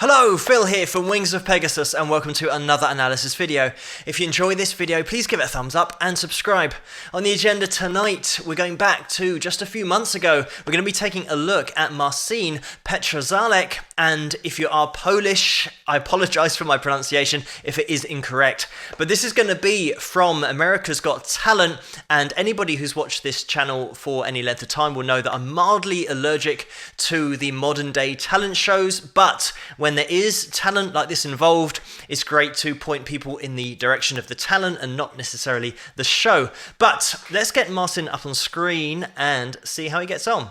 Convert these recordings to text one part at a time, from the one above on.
Hello, Phil here from Wings of Pegasus and welcome to another analysis video. If you enjoy this video, please give it a thumbs up and subscribe. On the agenda tonight, we're going back to just a few months ago. We're going to be taking a look at Marcin Patrzalek, and if you are Polish, I apologize for my pronunciation if it is incorrect. But this is going to be from America's Got Talent, and anybody who's watched this channel for any length of time will know that I'm mildly allergic to the modern day talent shows, but when there is talent like this involved, it's great to point people in the direction of the talent and not necessarily the show. But let's get Marcin up on screen and see how he gets on.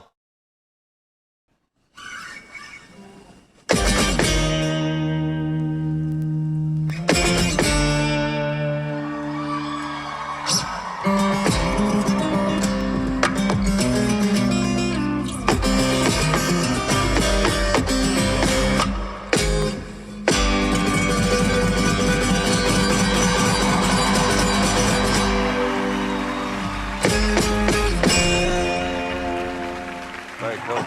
Very cool.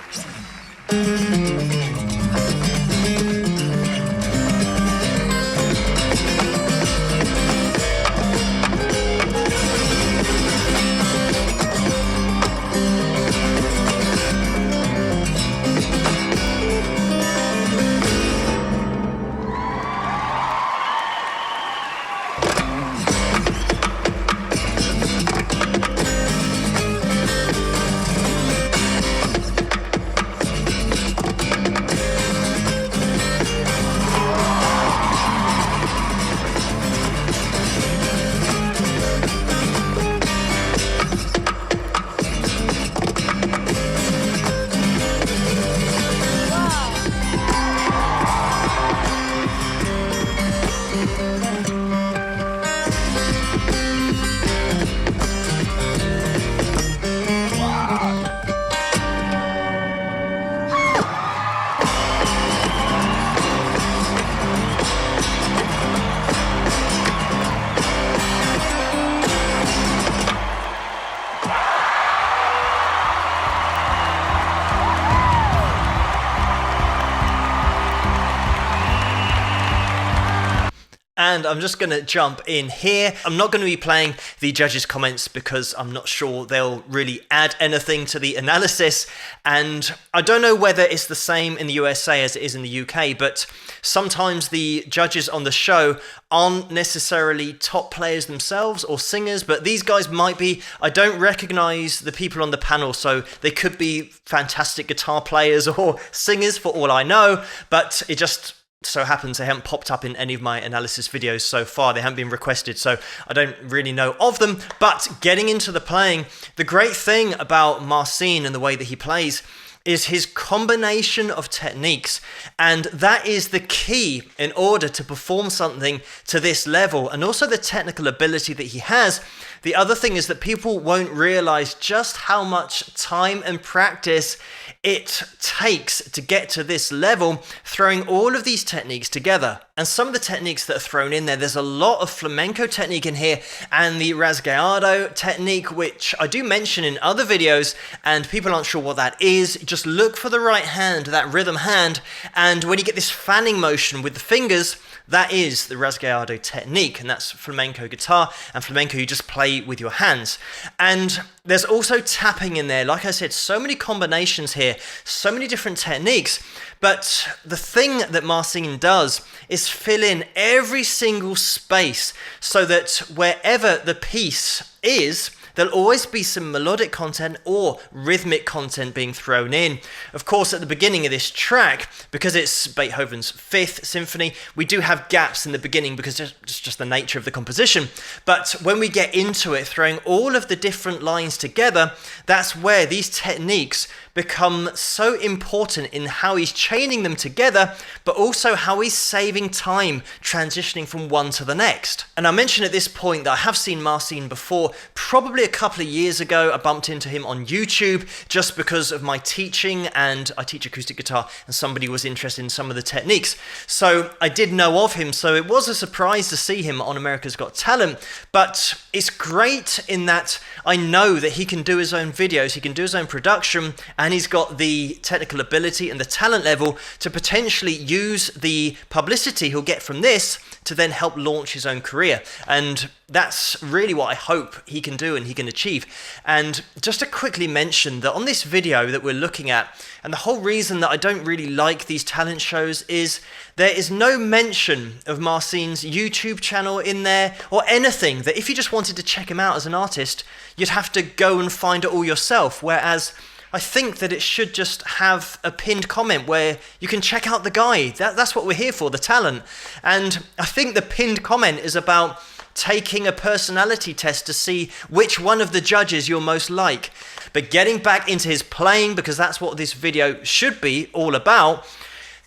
And I'm just going to jump in here. I'm not going to be playing the judges' comments because I'm not sure they'll really add anything to the analysis. And I don't know whether it's the same in the USA as it is in the UK, but sometimes the judges on the show aren't necessarily top players themselves or singers, but these guys might be. I don't recognize the people on the panel, so they could be fantastic guitar players or singers for all I know, but it just so happens they haven't popped up in any of my analysis videos so far. They haven't been requested, so I don't really know of them. But getting into the playing, the great thing about Marcin and the way that he plays is his combination of techniques, and that is the key in order to perform something to this level, and also the technical ability that he has. The other thing is that people won't realize just how much time and practice it takes to get to this level, throwing all of these techniques together. And some of the techniques that are thrown in there's a lot of flamenco technique in here, and the rasgueado technique, which I do mention in other videos, and people aren't sure what that is. Just look for the right hand, that rhythm hand, and when you get this fanning motion with the fingers, that is the rasgueado technique, and that's flamenco guitar, and flamenco you just play with your hands. And there's also tapping in there. Like I said, so many combinations here, so many different techniques. But the thing that Marcin does is fill in every single space so that wherever the piece is, there'll always be some melodic content or rhythmic content being thrown in. Of course, at the beginning of this track, because it's Beethoven's Fifth Symphony, we do have gaps in the beginning because it's just the nature of the composition. But when we get into it, throwing all of the different lines together, that's where these techniques become so important in how he's chaining them together, but also how he's saving time transitioning from one to the next. And I mentioned at this point that I have seen Marcin before, probably probably a couple of years ago, I bumped into him on YouTube just because of my teaching, and I teach acoustic guitar, and somebody was interested in some of the techniques. So I did know of him, so it was a surprise to see him on America's Got Talent, but it's great in that I know that he can do his own videos, he can do his own production, and he's got the technical ability and the talent level to potentially use the publicity he'll get from this to then help launch his own career. And that's really what I hope he can do and he can achieve. And just to quickly mention that on this video that we're looking at, and the whole reason that I don't really like these talent shows is there is no mention of Marcin's YouTube channel in there or anything that if you just wanted to check him out as an artist, you'd have to go and find it all yourself. Whereas I think that it should just have a pinned comment where you can check out the guy. That's what we're here for, the talent. And I think the pinned comment is about taking a personality test to see which one of the judges you're most like. But getting back into his playing, because that's what this video should be all about,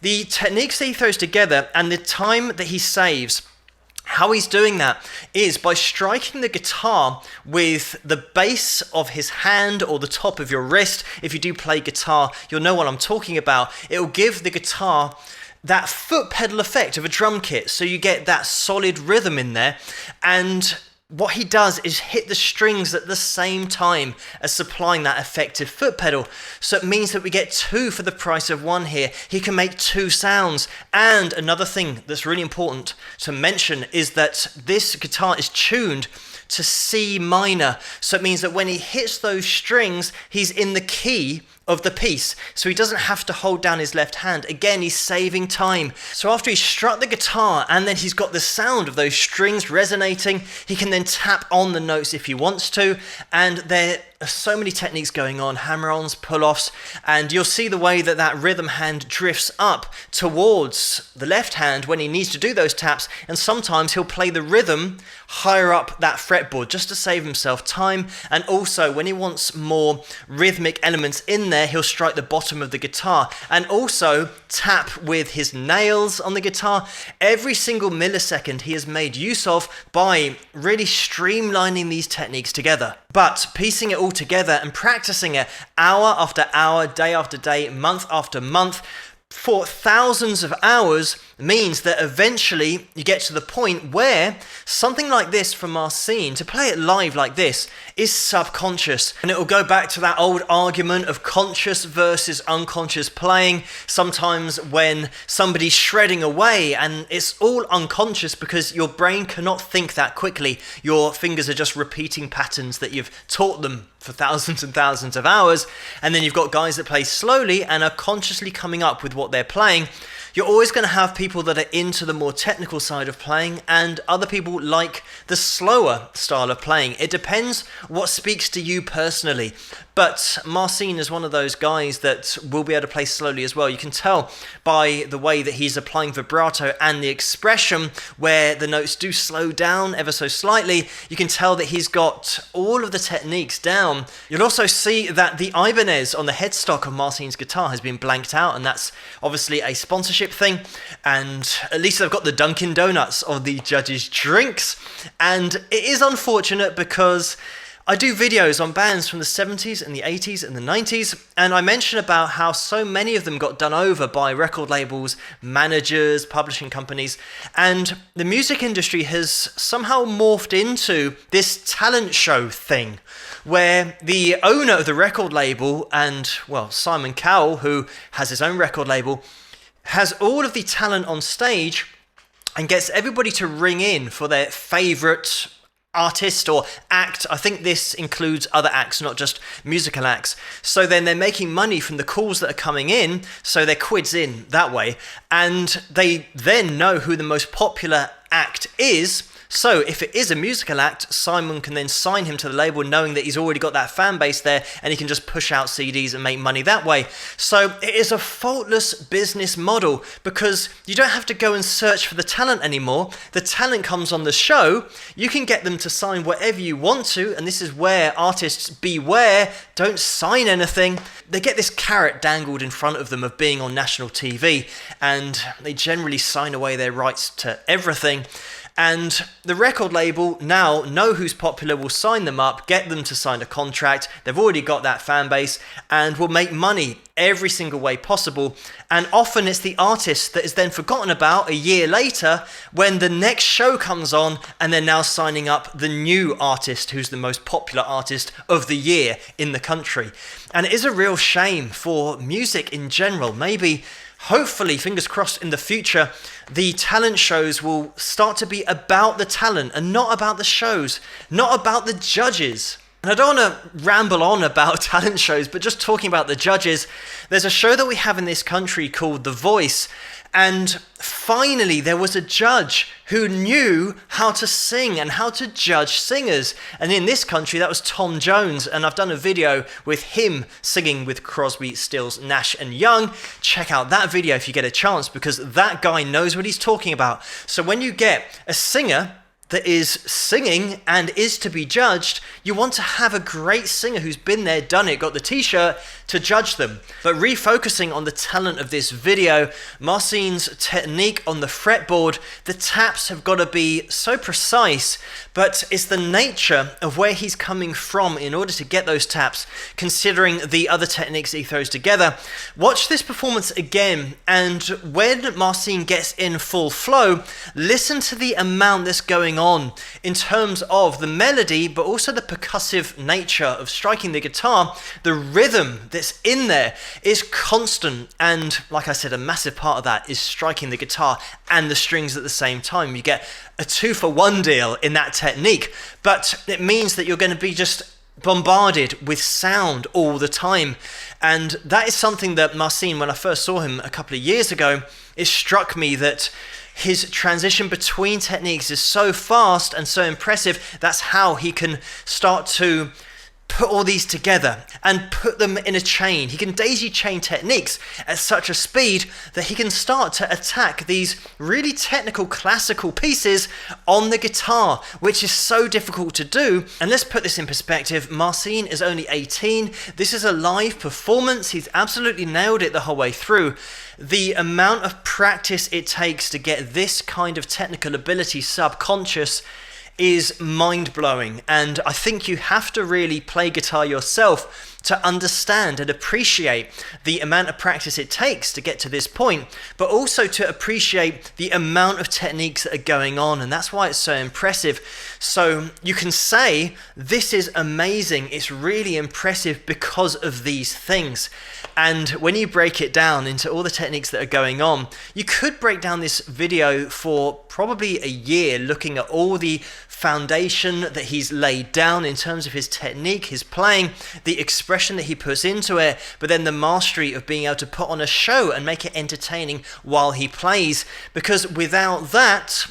the techniques that he throws together and the time that he saves. How he's doing that is by striking the guitar with the base of his hand or the top of your wrist. If you do play guitar, you'll know what I'm talking about. It will give the guitar that foot pedal effect of a drum kit, so you get that solid rhythm in there. And what he does is hit the strings at the same time as supplying that effective foot pedal. So it means that we get two for the price of one here. He can make two sounds. And another thing that's really important to mention is that this guitar is tuned to C minor. So it means that when he hits those strings, he's in the key of the piece, so he doesn't have to hold down his left hand. Again, he's saving time. So after he's struck the guitar and then he's got the sound of those strings resonating, he can then tap on the notes if he wants to. And there are so many techniques going on, hammer-ons, pull-offs, and you'll see the way that that rhythm hand drifts up towards the left hand when he needs to do those taps, and sometimes he'll play the rhythm higher up that fretboard just to save himself time. And also when he wants more rhythmic elements in there, he'll strike the bottom of the guitar and also tap with his nails on the guitar. Every single millisecond he has made use of by really streamlining these techniques together. But piecing it all together and practicing it hour after hour, day after day, month after month, for thousands of hours means that eventually you get to the point where something like this from Marcin, to play it live like this, is subconscious. And it will go back to that old argument of conscious versus unconscious playing. Sometimes when somebody's shredding away and it's all unconscious because your brain cannot think that quickly. Your fingers are just repeating patterns that you've taught them for thousands and thousands of hours. And then you've got guys that play slowly and are consciously coming up with what they're playing. You're always going to have people that are into the more technical side of playing and other people like the slower style of playing. It depends what speaks to you personally. But Marcin is one of those guys that will be able to play slowly as well. You can tell by the way that he's applying vibrato and the expression where the notes do slow down ever so slightly. You can tell that he's got all of the techniques down. You'll also see that the Ibanez on the headstock of Marcin's guitar has been blanked out, and that's obviously a sponsorship thing. And at least they've got the Dunkin' Donuts of the judges' drinks. And it is unfortunate because I do videos on bands from the 70s and the 80s and the 90s, and I mention about how so many of them got done over by record labels, managers, publishing companies, and the music industry has somehow morphed into this talent show thing, where the owner of the record label, and, well, Simon Cowell, who has his own record label, has all of the talent on stage and gets everybody to ring in for their favourite artist or act. I think this includes other acts, not just musical acts. So then they're making money from the calls that are coming in, so they're quids in that way. And they then know who the most popular act is. So if it is a musical act, Simon can then sign him to the label knowing that he's already got that fan base there, and he can just push out CDs and make money that way. So it is a faultless business model because you don't have to go and search for the talent anymore. The talent comes on the show. You can get them to sign whatever you want to, and this is where artists beware, don't sign anything. They get this carrot dangled in front of them of being on national TV, and they generally sign away their rights to everything. And the record label now know who's popular, will sign them up, get them to sign a contract. They've already got that fan base and will make money every single way possible. And often it's the artist that is then forgotten about a year later when the next show comes on and they're now signing up the new artist who's the most popular artist of the year in the country. And it is a real shame for music in general. Maybe, hopefully, fingers crossed, in the future, the talent shows will start to be about the talent and not about the shows, not about the judges. And I don't want to ramble on about talent shows, but just talking about the judges, there's a show that we have in this country called The Voice, and finally there was a judge who knew how to sing and how to judge singers. And in this country, that was Tom Jones, and I've done a video with him singing with Crosby, Stills, Nash and Young. Check out that video if you get a chance, because that guy knows what he's talking about. So when you get a singer that is singing and is to be judged, you want to have a great singer who's been there, done it, got the t-shirt to judge them. But refocusing on the talent of this video, Marcin's technique on the fretboard, the taps have got to be so precise, but it's the nature of where he's coming from in order to get those taps, considering the other techniques that he throws together. Watch this performance again, and when Marcin gets in full flow, listen to the amount that's going on in terms of the melody, but also the percussive nature of striking the guitar. The rhythm that's in there is constant, and like I said, a massive part of that is striking the guitar and the strings at the same time. You get a 2-for-1 deal in that technique, but it means that you're going to be just bombarded with sound all the time. And that is something that Marcin, when I first saw him a couple of years ago, it struck me that his transition between techniques is so fast and so impressive. That's how he can start to put all these together and put them in a chain. He can daisy chain techniques at such a speed that he can start to attack these really technical classical pieces on the guitar, which is so difficult to do. And let's put this in perspective. Marcin is only 18. This is a live performance. He's absolutely nailed it the whole way through. The amount of practice it takes to get this kind of technical ability subconscious is mind-blowing, and I think you have to really play guitar yourself to understand and appreciate the amount of practice it takes to get to this point, but also to appreciate the amount of techniques that are going on, and that's why it's so impressive. So you can say, this is amazing, it's really impressive because of these things. And when you break it down into all the techniques that are going on, you could break down this video for probably a year, looking at all the foundation that he's laid down in terms of his technique, his playing, the expression that he puts into it, but then the mastery of being able to put on a show and make it entertaining while he plays. Because without that,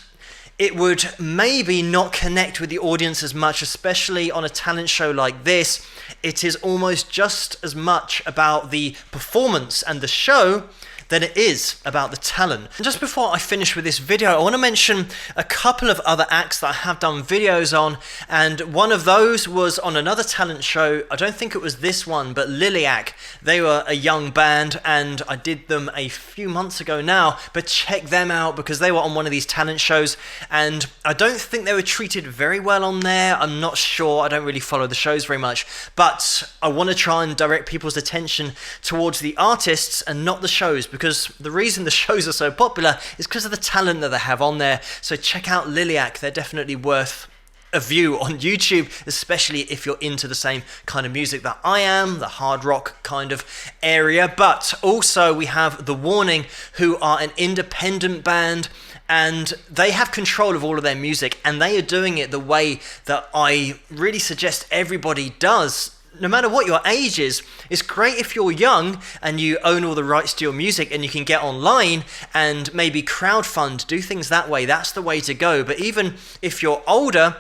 it would maybe not connect with the audience as much, especially on a talent show like this. It is almost just as much about the performance and the show than it is about the talent. And just before I finish with this video, I want to mention a couple of other acts that I have done videos on, and one of those was on another talent show. I don't think it was this one, but Liliac. They were a young band, and I did them a few months ago now, but check them out because they were on one of these talent shows, and I don't think they were treated very well on there. I'm not sure, I don't really follow the shows very much, but I want to try and direct people's attention towards the artists and not the shows, because the reason the shows are so popular is because of the talent that they have on there. So check out Liliac, they're definitely worth a view on YouTube, especially if you're into the same kind of music that I am, the hard rock kind of area. But also we have The Warning, who are an independent band, and they have control of all of their music, and they are doing it the way that I really suggest everybody does. No matter what your age is, it's great if you're young and you own all the rights to your music and you can get online and maybe crowdfund, do things that way. That's the way to go. But even if you're older,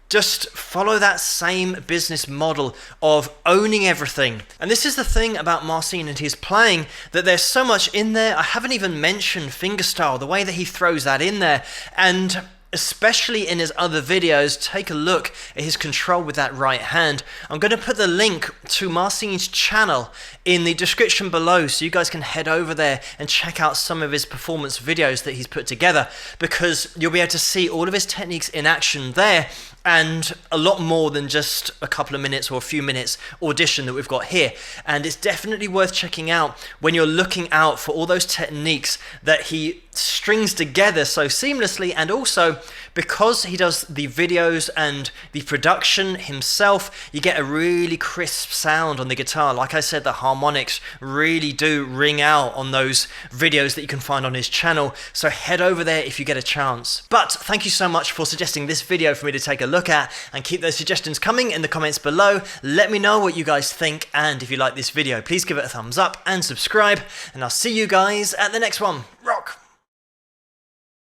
just follow that same business model of owning everything. And this is the thing about Marcin and his playing, that there's so much in there. I haven't even mentioned fingerstyle, the way that he throws that in there. And especially in his other videos. Take a look at his control with that right hand. I'm going to put the link to Marcin's channel in the description below, so you guys can head over there and check out some of his performance videos that he's put together, because you'll be able to see all of his techniques in action there, and a lot more than just a couple of minutes or a few minutes audition that we've got here. And it's definitely worth checking out when you're looking out for all those techniques that he strings together so seamlessly, and also because he does the videos and the production himself, you get a really crisp sound on the guitar. Like I said, the harmonics really do ring out on those videos that you can find on his channel, so head over there if you get a chance. But thank you so much for suggesting this video for me to take a look at, and keep those suggestions coming in the comments below. Let me know what you guys think, and if you like this video, please give it a thumbs up and subscribe, and I'll see you guys at the next one.